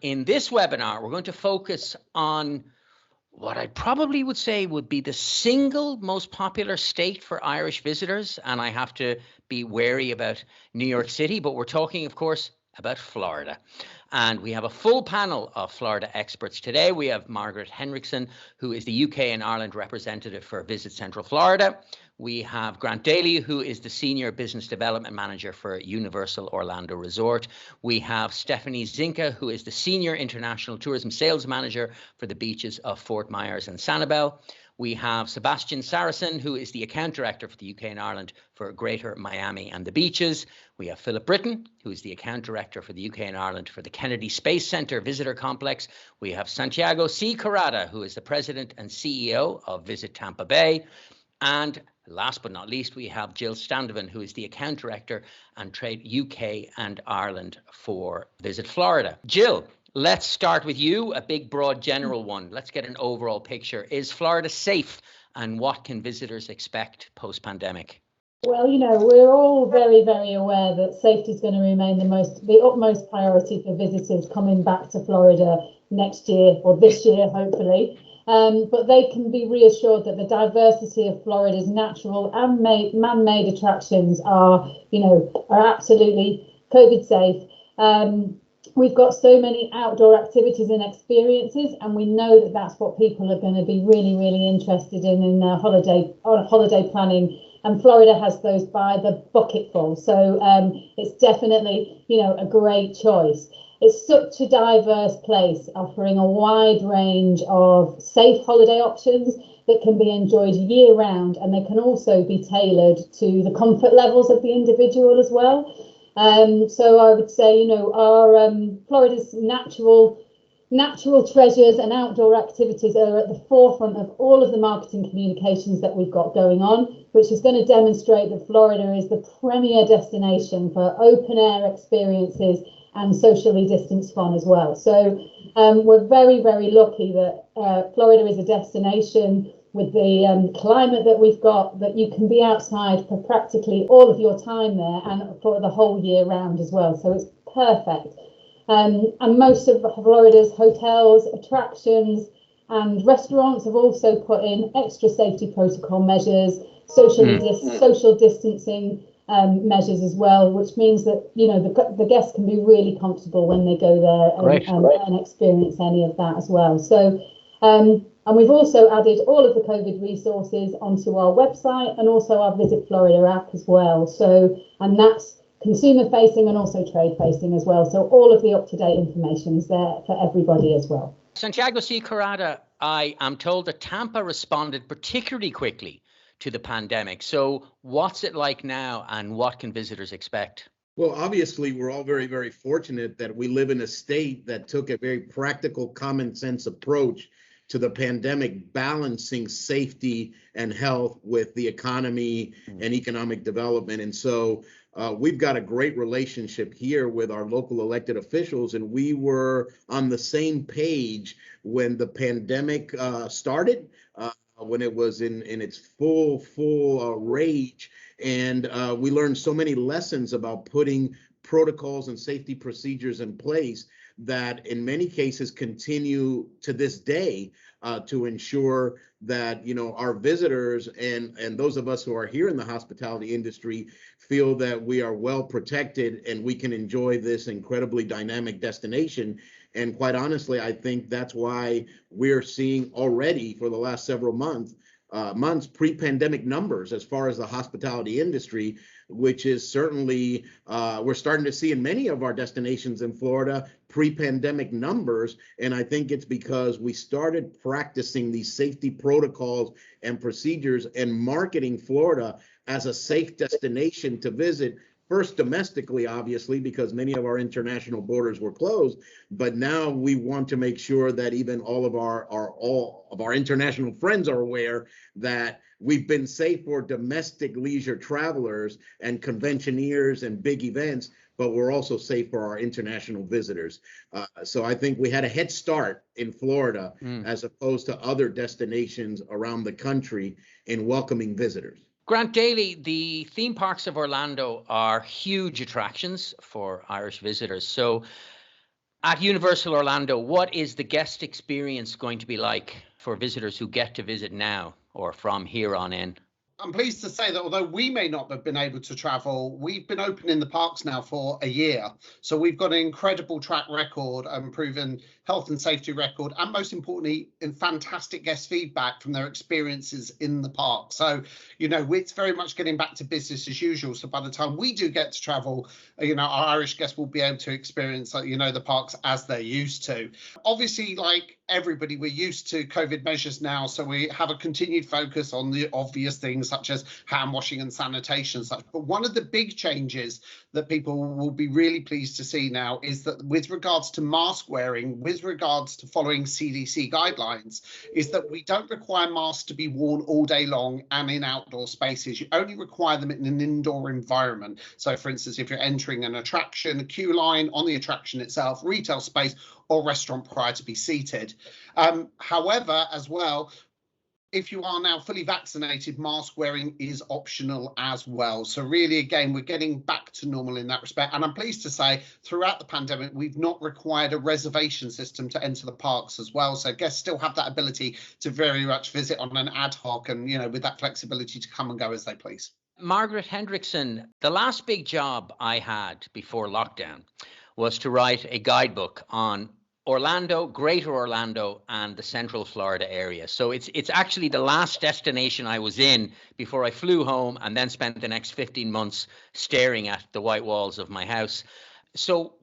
in this webinar, we're going to focus on what I probably would say would be the single most popular state for Irish visitors. And I have to be wary about New York City, but we're talking, of course, about Florida. And we have a full panel of Florida experts today. We have Margaret Henriksen, who is the UK and Ireland representative for Visit Central Florida. We have Grant Daly, who is the Senior Business Development Manager for Universal Orlando Resort. We have Stephanie Zinka, who is the Senior International Tourism Sales Manager for the beaches of Fort Myers and Sanibel. We have Sebastian Saracen, who is the Account Director for the UK and Ireland for Greater Miami and the beaches. We have Philip Britton, who is the Account Director for the UK and Ireland for the Kennedy Space Centre Visitor Complex. We have Santiago C. Corrada, who is the President and CEO of Visit Tampa Bay. And last but not least, we have Jill Standovan, who is the Account Director and Trade UK and Ireland for Visit Florida. Jill, let's start with you, a big, broad, general one. Let's get an overall picture. Is Florida safe, and what can visitors expect post-pandemic? Well, we're all very, very aware that safety is going to remain the utmost priority for visitors coming back to Florida next year or this year, hopefully. But they can be reassured that the diversity of Florida's natural and man-made attractions are absolutely COVID safe. We've got so many outdoor activities and experiences, and we know that that's what people are going to be really, really interested in their holiday planning. And Florida has those by the bucketful. So it's definitely, a great choice. It's such a diverse place, offering a wide range of safe holiday options that can be enjoyed year round, and they can also be tailored to the comfort levels of the individual as well. So I would say, our Florida's natural treasures and outdoor activities are at the forefront of all of the marketing communications that we've got going on, which is going to demonstrate that Florida is the premier destination for open air experiences and socially distanced fun as well. So we're very, very lucky that Florida is a destination with the climate that we've got, that you can be outside for practically all of your time there and for the whole year round as well. So it's perfect. And most of Florida's hotels, attractions and restaurants have also put in extra safety protocol measures, social distancing measures as well, which means that the guests can be really comfortable when they go there and experience any of that as well. So and we've also added all of the COVID resources onto our website and also our Visit Florida app as well. So, and that's consumer facing and also trade facing as well. So all of the up-to-date information is there for everybody as well. Santiago C. Corrada, I am told that Tampa responded particularly quickly to the pandemic. So what's it like now, and what can visitors expect? Well, obviously, we're all very, very fortunate that we live in a state that took a very practical, common sense approach to the pandemic, balancing safety and health with the economy and economic development. And so we've got a great relationship here with our local elected officials, and we were on the same page when the pandemic started, when it was in its full rage. And we learned so many lessons about putting protocols and safety procedures in place that in many cases continue to this day to ensure that our visitors and those of us who are here in the hospitality industry feel that we are well protected and we can enjoy this incredibly dynamic destination. And quite honestly, I think that's why we're seeing already for the last several months pre-pandemic numbers as far as the hospitality industry, which is certainly we're starting to see in many of our destinations in Florida pre-pandemic numbers. And I think it's because we started practicing these safety protocols and procedures and marketing Florida as a safe destination to visit. First domestically, obviously, because many of our international borders were closed, but now we want to make sure that even all of our international friends are aware that we've been safe for domestic leisure travelers and conventioneers and big events, but we're also safe for our international visitors. So I think we had a head start in Florida as opposed to other destinations around the country in welcoming visitors. Grant Daly, the theme parks of Orlando are huge attractions for Irish visitors. So At Universal Orlando, what is the guest experience going to be like for visitors who get to visit now or from here on in? I'm pleased to say that although we may not have been able to travel, we've been open in the parks now for a year. So we've got an incredible track record and proven health and safety record, and most importantly, in fantastic guest feedback from their experiences in the park. So, it's very much getting back to business as usual. So by the time we do get to travel, our Irish guests will be able to experience, the parks as they're used to. Obviously, like everybody, we're used to COVID measures now, so we have a continued focus on the obvious things such as hand washing and sanitation and such. But one of the big changes that people will be really pleased to see now is that with regards to mask wearing, with regards to following CDC guidelines, is that we don't require masks to be worn all day long and in outdoor spaces. You only require them in an indoor environment. So for instance, if you're entering an attraction, a queue line on the attraction itself, retail space, or restaurant prior to be seated. However, as well, if you are now fully vaccinated, mask wearing is optional as well. So really, again, we're getting back to normal in that respect. And I'm pleased to say throughout the pandemic, we've not required a reservation system to enter the parks as well. So guests still have that ability to very much visit on an ad hoc and, with that flexibility to come and go as they please. Margaret Hendrickson, the last big job I had before lockdown was to write a guidebook on Orlando, Greater Orlando, and the Central Florida area. So it's actually the last destination I was in before I flew home and then spent the next 15 months staring at the white walls of my house. So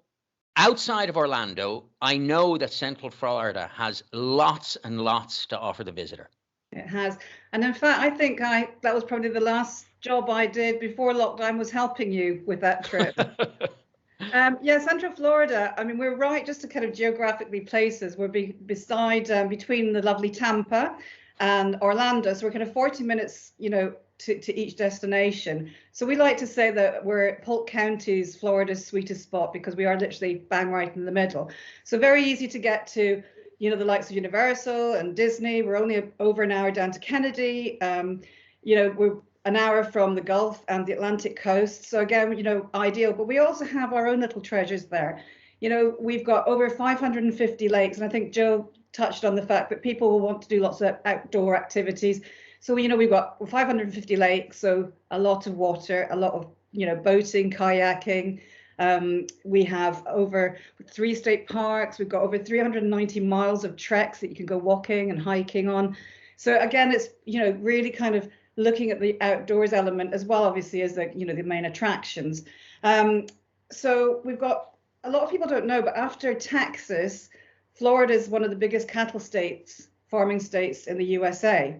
outside of Orlando, I know that Central Florida has lots and lots to offer the visitor. It has. And in fact, I think that was probably the last job I did before lockdown, was helping you with that trip. Central Florida, I mean, we're right just to kind of geographically place us. We're between the lovely Tampa and Orlando. So we're kind of 40 minutes, to each destination. So we like to say that we're Polk County's Florida's sweetest spot because we are literally bang right in the middle. So very easy to get to, the likes of Universal and Disney. We're only over an hour down to Kennedy. We're an hour from the Gulf and the Atlantic coast. So again, ideal, but we also have our own little treasures there. We've got over 550 lakes. And I think Joe touched on the fact that people will want to do lots of outdoor activities. So, we've got 550 lakes, so a lot of water, a lot of, boating, kayaking. We have over 3 state parks. We've got over 390 miles of treks that you can go walking and hiking on. So again, it's, really kind of looking at the outdoors element as well, obviously, as the main attractions. So we've got, a lot of people don't know, but after Texas, Florida is one of the biggest cattle states, farming states in the USA.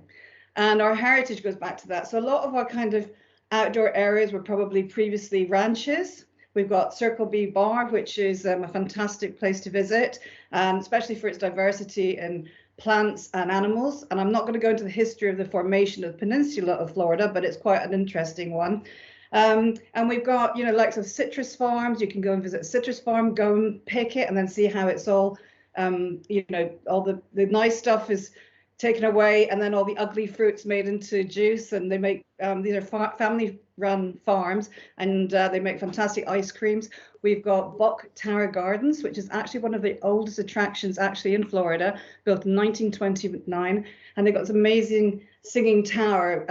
And our heritage goes back to that. So a lot of our kind of outdoor areas were probably previously ranches. We've got Circle B Bar, which is a fantastic place to visit, and especially for its diversity in plants and animals. And I'm not going to go into the history of the formation of the peninsula of Florida, but it's quite an interesting one. And we've got, likes of citrus farms. You can go and visit a citrus farm, go and pick it, and then see how it's all, all the nice stuff is taken away, and then all the ugly fruits made into juice. And they make, these are family-run farms, and they make fantastic ice creams. We've got Bock Tower Gardens, which is actually one of the oldest attractions actually in Florida, built in 1929. And they've got this amazing singing tower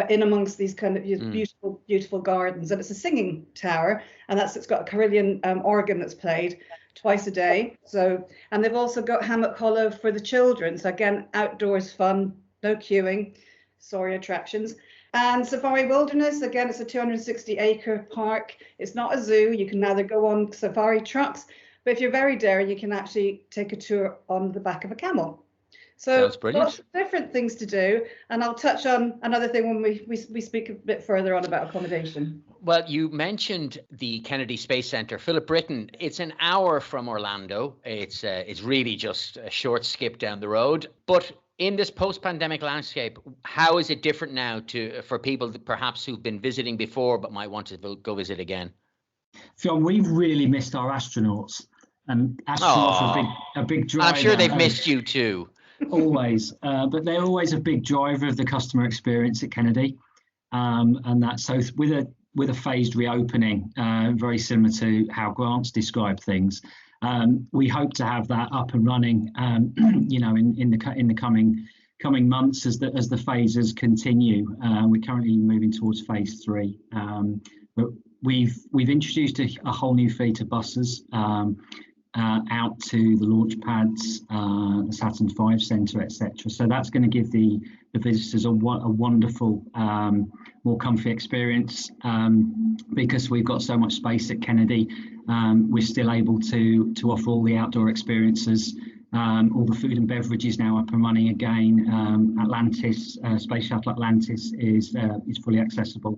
in amongst these kind of beautiful, beautiful gardens. And it's a singing tower, and it's got a Carillon organ that's played twice a day. So, and they've also got Hammock Hollow for the children. So again, outdoors fun, no queuing, sorry attractions. And Safari Wilderness, again, it's a 260-acre park. It's not a zoo. You can either go on safari trucks, but if you're very daring, you can actually take a tour on the back of a camel. So lots of different things to do. And I'll touch on another thing when we speak a bit further on about accommodation. Well, you mentioned the Kennedy Space Center. Philip Britton, it's an hour from Orlando. It's really just a short skip down the road. But in this post-pandemic landscape, how is it different now for people that perhaps who've been visiting before but might want to go visit again? Phil, we've really missed our astronauts. And astronauts are a big driver. I'm sure they've missed you too. Always, but they're always a big driver of the customer experience at Kennedy, and that. So with with a phased reopening, very similar to how Grant's described things. We hope to have that up and running, you know, in the coming months as the phases continue. We're currently moving towards phase 3, but we've introduced a whole new fleet of buses out to the launch pads, the Saturn V Centre, etc. So that's going to give the visitors a wonderful, more comfy experience, because we've got so much space at Kennedy. We're still able to offer all the outdoor experiences. All the food and beverages now up and running again. Atlantis, Space Shuttle Atlantis is fully accessible.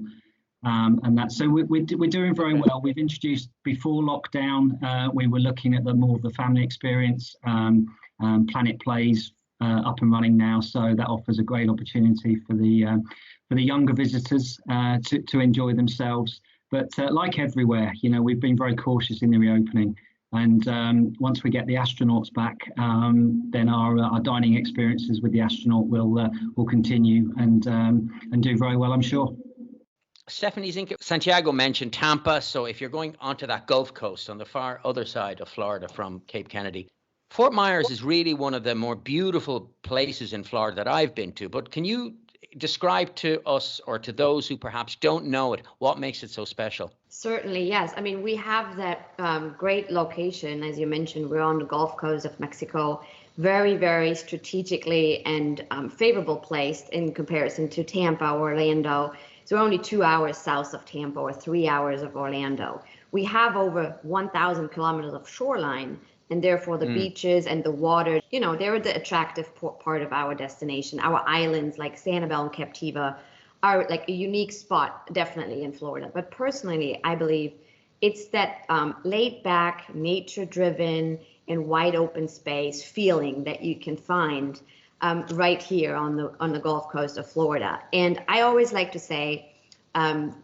And that, so we're doing very well. We've introduced, before lockdown, we were looking at more of the family experience. Planet Plays up and running now, so that offers a great opportunity for the younger visitors to enjoy themselves. But like everywhere, you know, we've been very cautious in the reopening. And once we get the astronauts back, then our dining experiences with the astronaut will continue and do very well, I'm sure. Stephanie Zinke, Santiago mentioned Tampa. So if you're going onto that Gulf Coast on the far other side of Florida from Cape Kennedy, Fort Myers is really one of the more beautiful places in Florida that I've been to. But can you describe to us, or to those who perhaps don't know it, what makes it so special? Certainly, yes. I mean, we have that great location. As you mentioned, we're on the Gulf Coast of Mexico, very, very strategically and favorable placed in comparison to Tampa or Orlando. So we're only 2 hours south of Tampa or 3 hours of Orlando. We have over 1,000 kilometers of shoreline, and therefore the beaches and the water, you know, they're the attractive part of our destination. Our islands like Sanibel and Captiva are like a unique spot, definitely in Florida. But personally, I believe it's that laid back, nature driven and wide open space feeling that you can find right here on the Gulf Coast of Florida. And I always like to say,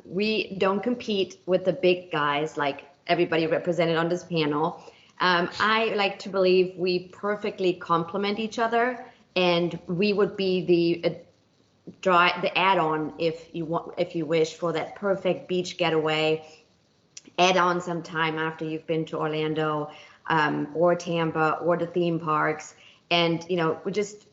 we don't compete with the big guys like everybody represented on this panel. I like to believe we perfectly complement each other, and we would be the add-on, if you wish, for that perfect beach getaway. Add on some time after you've been to Orlando or Tampa or the theme parks, and you know, we just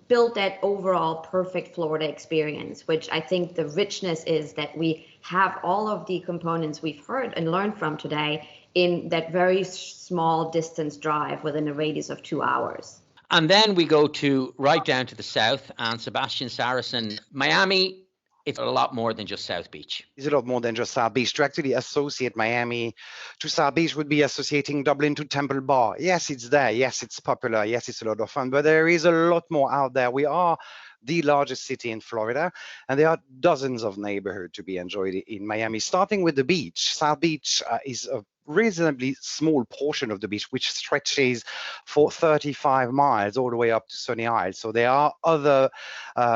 build that overall perfect Florida experience, which I think the richness is that we have all of the components we've heard and learned from today in that very small distance drive within a radius of 2 hours. And then we go to right down to the south, and Sebastian Saracen, Miami. It's a lot more than just South Beach. It's a lot more than just South Beach. To actually associate Miami to South Beach would be associating Dublin to Temple Bar. Yes, it's there. Yes, it's popular. Yes, it's a lot of fun. But there is a lot more out there. We are the largest city in Florida, and there are dozens of neighborhoods to be enjoyed in Miami, starting with the beach. South Beach is a reasonably small portion of the beach, which stretches for 35 miles all the way up to Sunny Isle. So there are other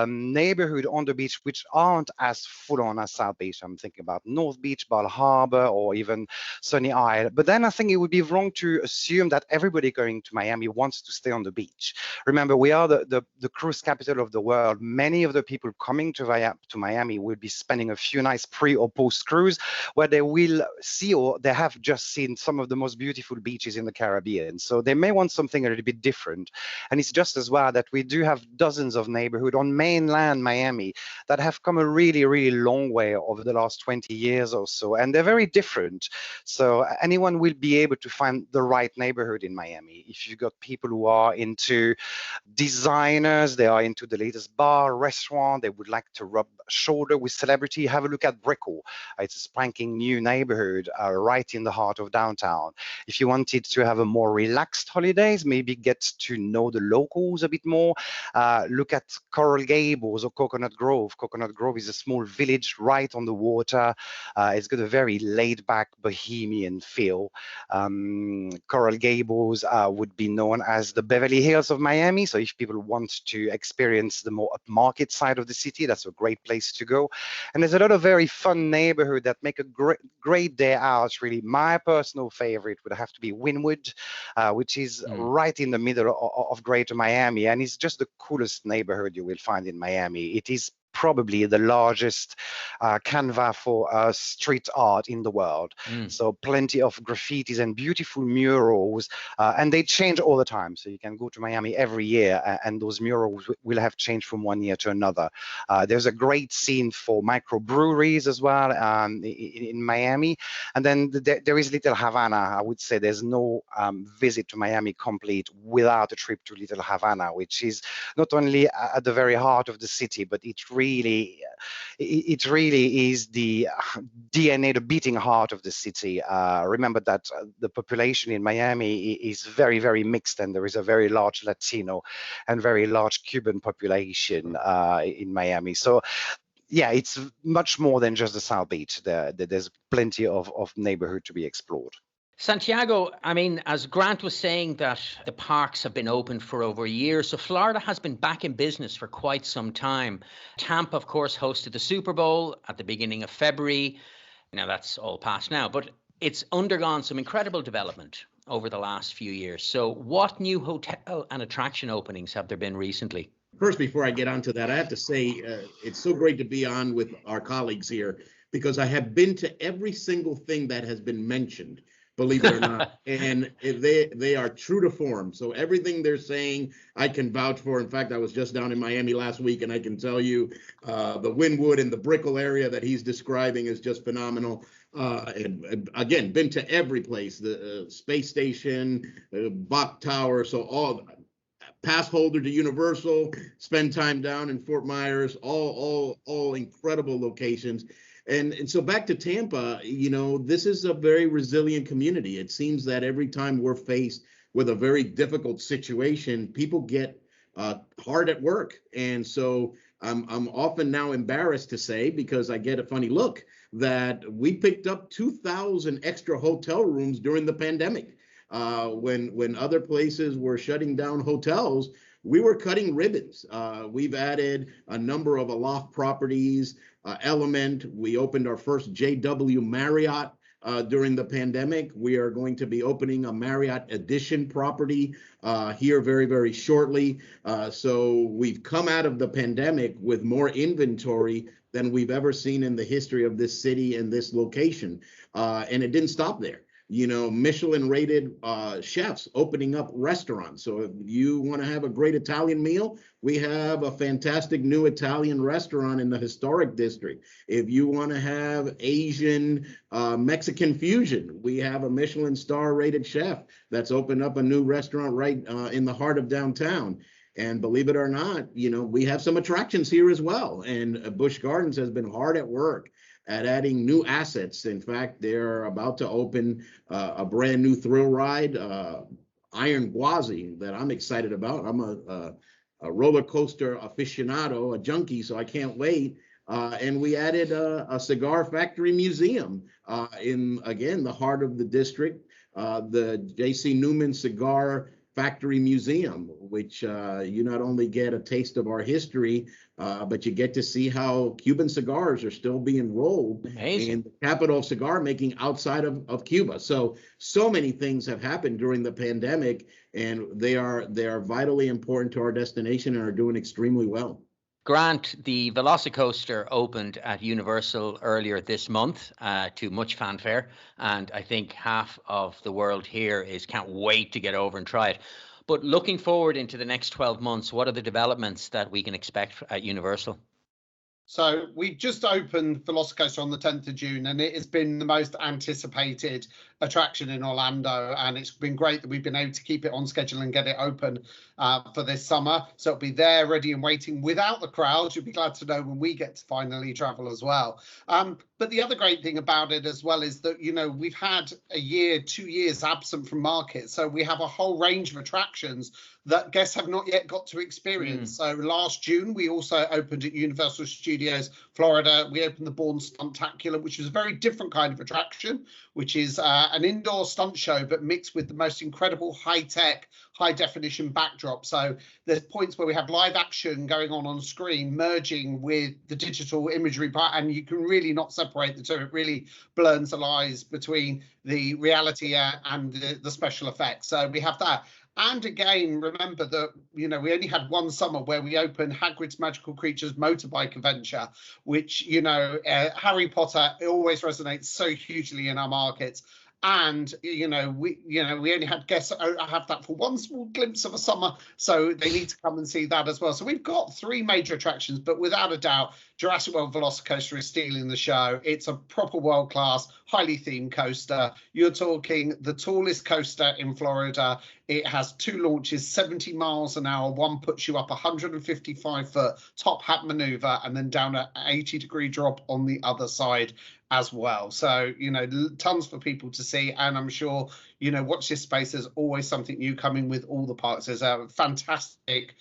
neighborhoods on the beach which aren't as full on as South Beach. I'm thinking about North Beach, Bal Harbor, or even Sunny Isle. But then I think it would be wrong to assume that everybody going to Miami wants to stay on the beach. Remember, we are the cruise capital of the world. Many of the people coming to Miami will be spending a few nights pre or post cruise, where they will see, or they have just seen, some of the most beautiful beaches in the Caribbean. So they may want something a little bit different. And it's just as well that we do have dozens of neighborhoods on mainland Miami that have come a really, really long way over the last 20 years or so. And they're very different. So anyone will be able to find the right neighborhood in Miami. If you've got people who are into designers, they are into the latest bar, restaurant, they would like to rub shoulder with celebrity, have a look at Brickell. It's a spanking new neighborhood right in the heart of downtown. If you wanted to have a more relaxed holidays, maybe get to know the locals a bit more, look at Coral Gables or Coconut Grove. Coconut Grove is a small village right on the water. It's got a very laid-back bohemian feel. Coral Gables would be known as the Beverly Hills of Miami. So if people want to experience the more upmarket side of the city, that's a great place to go. And there's a lot of very fun neighborhood that make a great day out. Really, my personal favorite would have to be Wynwood, which is right in the middle of Greater Miami, and it's just the coolest neighborhood you will find in Miami. It is probably the largest canvas for street art in the world. So plenty of graffitis and beautiful murals, and they change all the time. So you can go to Miami every year, and those murals will have changed from one year to another. There's a great scene for microbreweries as well in Miami. And then there is Little Havana. I would say there's no visit to Miami complete without a trip to Little Havana, which is not only at the very heart of the city, but it really is the DNA, the beating heart of the city. Remember that the population in Miami is very, very mixed, and there is a very large Latino and very large Cuban population in Miami. So yeah, it's much more than just the South Beach. There's plenty of neighborhood to be explored. Santiago, I mean, as Grant was saying, that the parks have been open for over a year, so Florida has been back in business for quite some time. Tampa, of course, hosted the Super Bowl at the beginning of February. Now that's all past now, but it's undergone some incredible development over the last few years. So what new hotel and attraction openings have there been recently? First, before I get onto that, I have to say it's so great to be on with our colleagues here, because I have been to every single thing that has been mentioned, believe it or not, and they are true to form. So everything they're saying, I can vouch for. In fact, I was just down in Miami last week, and I can tell you the Wynwood and the Brickell area that he's describing is just phenomenal. And again, been to every place, the space station, Bach Tower, so all pass holder to Universal, spend time down in Fort Myers, all incredible locations. And so back to Tampa, you know, this is a very resilient community. It seems that every time we're faced with a very difficult situation, people get hard at work. And so I'm often now embarrassed to say, because I get a funny look, that we picked up 2,000 extra hotel rooms during the pandemic. When other places were shutting down hotels, we were cutting ribbons. We've added a number of Aloft properties, Element. We opened our first JW Marriott during the pandemic. We are going to be opening a Marriott Edition property here very, very shortly. So we've come out of the pandemic with more inventory than we've ever seen in the history of this city and this location. And it didn't stop there. You know, Michelin rated chefs opening up restaurants. So if you want to have a great Italian meal, we have a fantastic new Italian restaurant in the historic district. If you want to have Asian Mexican fusion, we have a Michelin star rated chef that's opened up a new restaurant right in the heart of downtown. And believe it or not, you know, we have some attractions here as well. And Busch Gardens has been hard at work at adding new assets. In fact, they're about to open a brand new thrill ride, Iron Gwazi, that I'm excited about. I'm a roller coaster aficionado, a junkie, so I can't wait. And we added a cigar factory museum in, again, the heart of the district, the J.C. Newman Cigar Factory Museum, which you not only get a taste of our history, but you get to see how Cuban cigars are still being rolled in the capital of cigar making outside of Cuba. So many things have happened during the pandemic, and they are vitally important to our destination and are doing extremely well. Grant, the Velocicoaster opened at Universal earlier this month to much fanfare, and I think half of the world here can't wait to get over and try it. But looking forward into the next 12 months, what are the developments that we can expect at Universal? So we just opened Velocicoaster on the 10th of June, and it has been the most anticipated attraction in Orlando, and it's been great that we've been able to keep it on schedule and get it open for this summer. So it'll be there ready and waiting without the crowds. You'll be glad to know when we get to finally travel as well. But the other great thing about it as well is that, you know, we've had a year, 2 years absent from market. So we have a whole range of attractions that guests have not yet got to experience. So last June, we also opened at Universal Studios Florida. We opened the Bourne Stuntacular, which is a very different kind of attraction, which is an indoor stunt show, but mixed with the most incredible high-tech, high-definition backdrop. So there's points where we have live action going on screen, merging with the digital imagery part, and you can really not separate the two. It really blurs the lines between the reality and the special effects. So we have that. And again, remember that, you know, we only had one summer where we opened Hagrid's Magical Creatures motorbike adventure, which, you know, Harry Potter, it always resonates so hugely in our markets. And, you know, we only had guests have that for one small glimpse of a summer. So they need to come and see that as well. So we've got 3 major attractions, but without a doubt, Jurassic World Velocicoaster is stealing the show. It's a proper world-class, highly themed coaster. You're talking the tallest coaster in Florida. It has 2 launches, 70 miles an hour. One puts you up 155-foot top hat maneuver and then down an 80-degree drop on the other side as well. So, you know, tons for people to see. And I'm sure, you know, watch this space. There's always something new coming with all the parks. There's a fantastic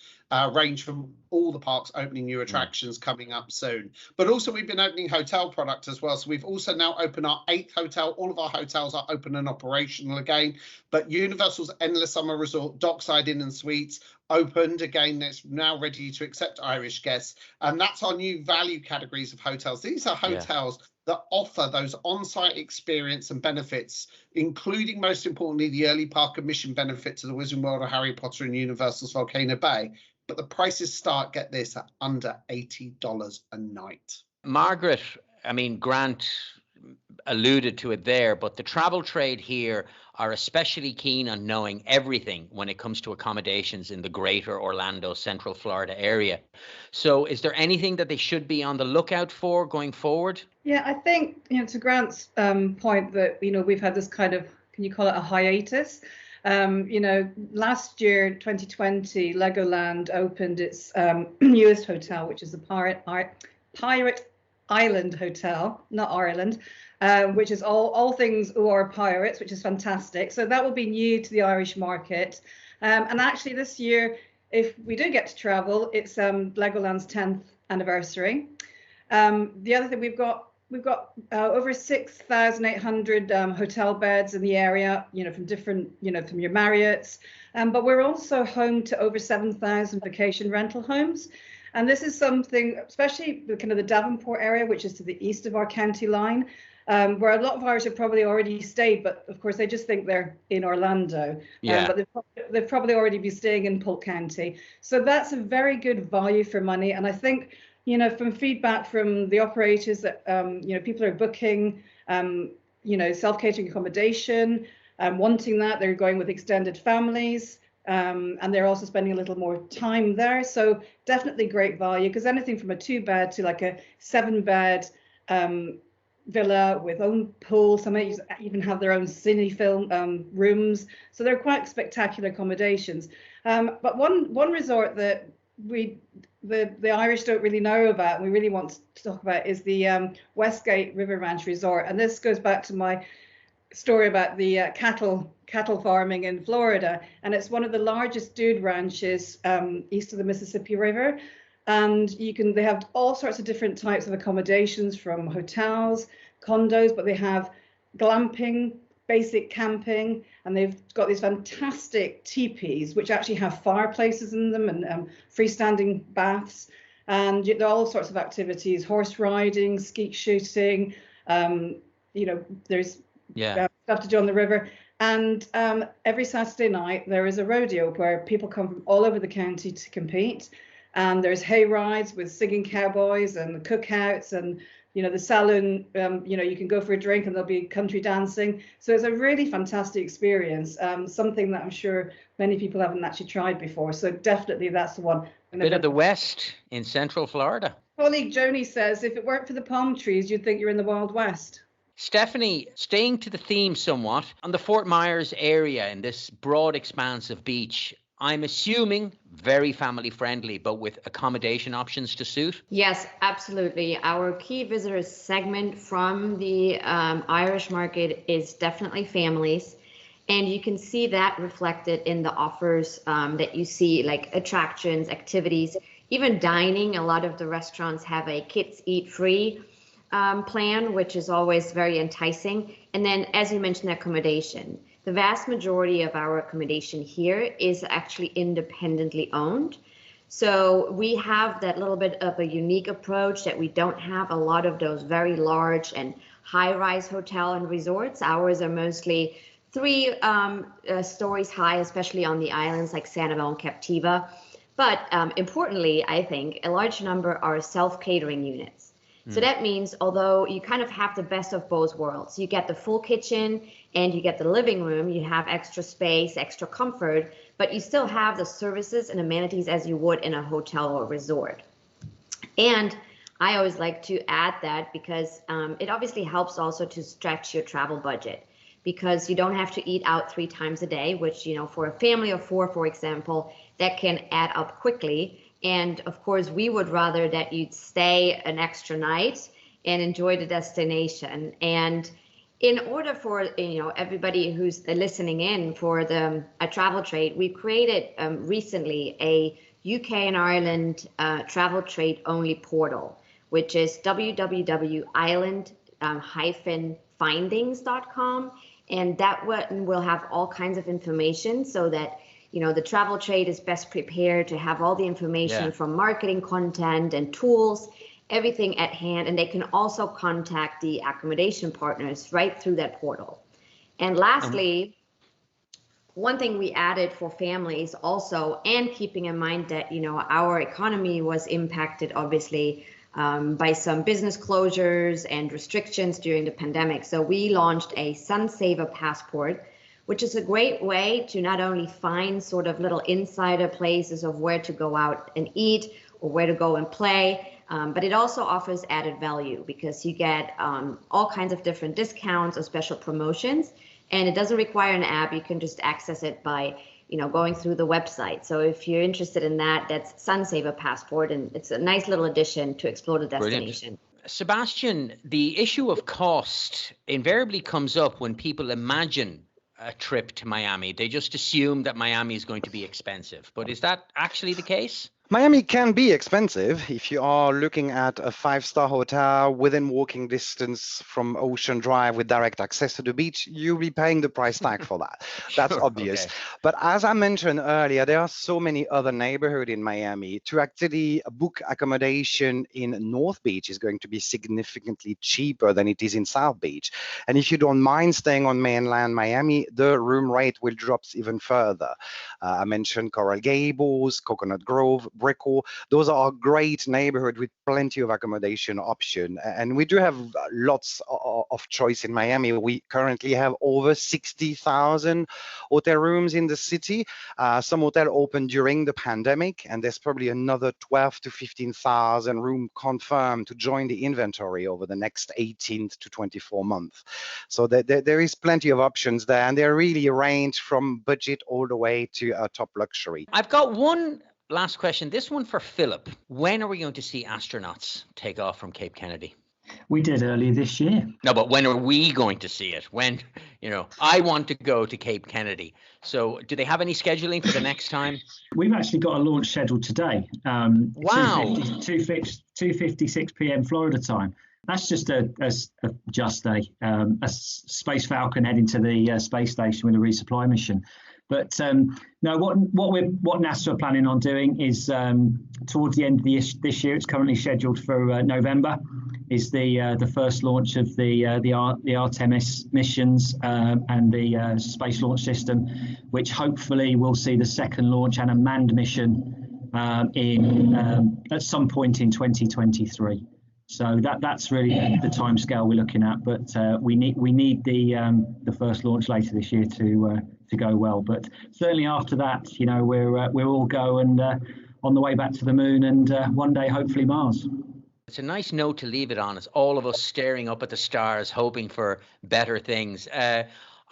range from all the parks opening new attractions coming up soon. But also we've been opening hotel product as well. So we've also now opened our 8th hotel. All of our hotels are open and operational again. But Universal's Endless Summer Resort, Dockside Inn and Suites, opened again. That's now ready to accept Irish guests. And that's our new value categories of hotels. These are hotels that offer those on-site experience and benefits, including, most importantly, the early park admission benefit to the Wizarding World of Harry Potter and Universal's Volcano Bay. But the prices start, get this, at under $80 a night. Margaret, I mean, Grant alluded to it there, but the travel trade here are especially keen on knowing everything when it comes to accommodations in the greater Orlando, Central Florida area. So is there anything that they should be on the lookout for going forward? Yeah, I think, you know, to Grant's point that, you know, we've had this kind of, can you call it a hiatus? You know, last year, 2020, Legoland opened its newest hotel, which is the Pirate Island Hotel, not Ireland, which is all things OR pirates, which is fantastic. So that will be new to the Irish market. And actually this year, if we do get to travel, it's Legoland's 10th anniversary. The other thing we've got over 6,800 hotel beds in the area, you know, from different, you know, from your Marriott's, but we're also home to over 7,000 vacation rental homes. And this is something, especially the kind of the Davenport area, which is to the east of our county line, where a lot of Irish have probably already stayed, but of course they just think they're in Orlando. But they've probably already be staying in Polk County. So that's a very good value for money. And I think, you know, from feedback from the operators that, you know, people are booking, you know, self-catering accommodation, wanting that, they're going with extended families. And they're also spending a little more time there. So definitely great value, because anything from a 2-bed to like a 7-bed villa with own pool, some even have their own cine film rooms. So they're quite spectacular accommodations. But one resort that the Irish don't really know about, and we really want to talk about, is the Westgate River Ranch Resort. And this goes back to my story about the cattle farming in Florida, and it's one of the largest dude ranches east of the Mississippi River. And they have all sorts of different types of accommodations, from hotels, condos, but they have glamping, basic camping, and they've got these fantastic teepees which actually have fireplaces in them and freestanding baths, and there are all sorts of activities: horse riding, skeet shooting, you know, there's stuff to do on the river. And every Saturday night there is a rodeo where people come from all over the county to compete, and there's hay rides with singing cowboys and cookouts, and you know, the saloon, you know, you can go for a drink and there'll be country dancing. So it's a really fantastic experience, something that I'm sure many people haven't actually tried before. So definitely that's the one. A bit of the West in Central Florida. Colleague Joni says, if it weren't for the palm trees, you'd think you're in the Wild West. Stephanie, staying to the theme somewhat, on the Fort Myers area in this broad expanse of beach, I'm assuming very family friendly, but with accommodation options to suit? Yes, absolutely. Our key visitor segment from the Irish market is definitely families. And you can see that reflected in the offers that you see, like attractions, activities, even dining. A lot of the restaurants have a kids eat free plan, which is always very enticing. And then, as you mentioned, accommodation. The vast majority of our accommodation here is actually independently owned. So we have that little bit of a unique approach that we don't have a lot of those very large and high-rise hotel and resorts. Ours are mostly 3 stories high, especially on the islands like Sanibel and Captiva. But importantly, I think a large number are self-catering units. So that means, although you kind of have the best of both worlds, you get the full kitchen and you get the living room, you have extra space, extra comfort, but you still have the services and amenities as you would in a hotel or resort. And I always like to add that because it obviously helps also to stretch your travel budget, because you don't have to eat out 3 times a day, which, you know, for a family of 4, for example, that can add up quickly. And of course, we would rather that you'd stay an extra night and enjoy the destination. And in order for, you know, everybody who's listening in for the travel trade, we created recently a UK and Ireland travel trade only portal, which is www.island-findings.com. And that will have all kinds of information so that, you know, the travel trade is best prepared to have all the information from marketing content and tools, everything at hand. And they can also contact the accommodation partners right through that portal. And lastly, one thing we added for families also, and keeping in mind that, you know, our economy was impacted obviously by some business closures and restrictions during the pandemic. So we launched a Sun Saver Passport, which is a great way to not only find sort of little insider places of where to go out and eat or where to go and play, but it also offers added value because you get all kinds of different discounts or special promotions, and it doesn't require an app. You can just access it by, you know, going through the website. So if you're interested in that, that's Sun Saver Passport, and it's a nice little addition to explore the destination. Brilliant. Sebastian, the issue of cost invariably comes up when people imagine a trip to Miami. They just assume that Miami is going to be expensive. But is that actually the case? Miami can be expensive if you are looking at a 5-star hotel within walking distance from Ocean Drive with direct access to the beach. You'll be paying the price tag for that. That's Sure, obvious. okay. But as I mentioned earlier, there are so many other neighborhoods in Miami. To actually book accommodation in North Beach is going to be significantly cheaper than it is in South Beach. And if you don't mind staying on mainland Miami, the room rate will drop even further. I mentioned Coral Gables, Coconut Grove, Brickell. Those are great neighborhoods with plenty of accommodation option, and we do have lots of choice in Miami. We currently have over 60,000 hotel rooms in the city. Some hotel opened during the pandemic, and there's probably another 12 to 15,000 room confirmed to join the inventory over the next 18 to 24 months. So there is plenty of options there, and they really range from budget all the way to top luxury. I've got one last question. This one for Philip. When are we going to see astronauts take off from Cape Kennedy? We did earlier this year. No, but when are we going to see it? When, you know, I want to go to Cape Kennedy. So do they have any scheduling for the next time? We've actually got a launch scheduled today. Wow. 2:56 p.m. Florida time. That's just a Space Falcon heading to the space station with a resupply mission. But no, what NASA are planning on doing is towards the end of this year. It's currently scheduled for November. Is the first launch of the Artemis missions and the Space Launch System, which hopefully will see the second launch and a manned mission at some point in 2023. So that's really the timescale we're looking at. But we need the first launch later this year to go well. But certainly after that, you know, we're all go and on the way back to the moon and one day hopefully Mars. It's a nice note to leave it on, as all of us staring up at the stars, hoping for better things. I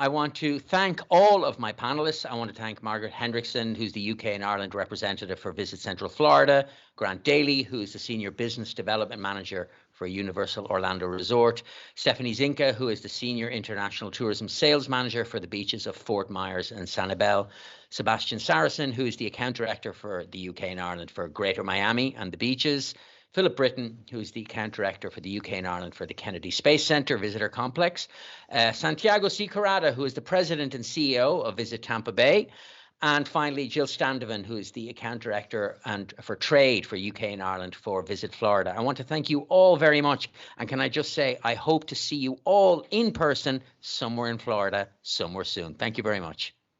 want to thank all of my panelists. I want to thank Margaret Hendrickson, who's the UK and Ireland representative for Visit Central Florida, Grant Daly, who is the Senior Business Development Manager for Universal Orlando Resort, Stephanie Zinka, who is the Senior International Tourism Sales Manager for the beaches of Fort Myers and Sanibel, Sebastian Saracen, who is the Account Director for the UK and Ireland for Greater Miami and the beaches, Philip Britton, who's the account director for the UK and Ireland for the Kennedy Space Centre Visitor Complex, Santiago Cicarada, who is the president and CEO of Visit Tampa Bay, and finally Jill Standovan, who is the account director and for trade for UK and Ireland for Visit Florida. I want to thank you all very much, and can I just say I hope to see you all in person somewhere in Florida somewhere soon. Thank you very much.